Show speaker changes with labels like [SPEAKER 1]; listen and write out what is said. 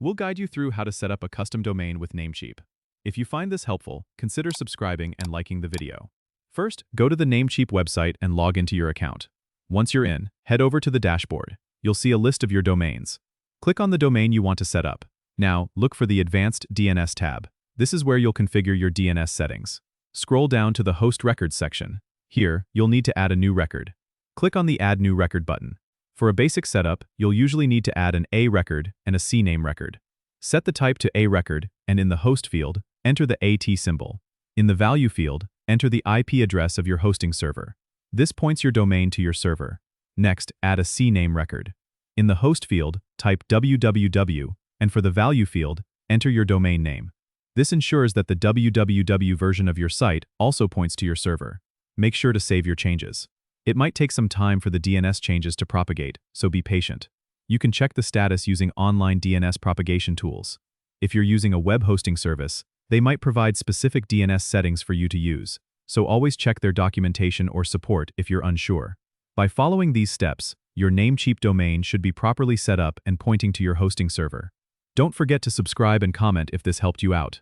[SPEAKER 1] We'll guide you through how to set up a custom domain with Namecheap. If you find this helpful, consider subscribing and liking the video. First, go to the Namecheap website and log into your account. Once you're in, head over to the dashboard. You'll see a list of your domains. Click on the domain you want to set up. Now, look for the Advanced DNS tab. This is where you'll configure your DNS settings. Scroll down to the Host Records section. Here, you'll need to add a new record. Click on the Add New Record button. For a basic setup, you'll usually need to add an A record and a CNAME record. Set the type to A record, and in the host field, enter the AT symbol. In the value field, enter the IP address of your hosting server. This points your domain to your server. Next, add a CNAME record. In the host field, type www, and for the value field, enter your domain name. This ensures that the www version of your site also points to your server. Make sure to save your changes. It might take some time for the DNS changes to propagate, so be patient. You can check the status using online DNS propagation tools. If you're using a web hosting service, they might provide specific DNS settings for you to use, so always check their documentation or support if you're unsure. By following these steps, your Namecheap domain should be properly set up and pointing to your hosting server. Don't forget to subscribe and comment if this helped you out.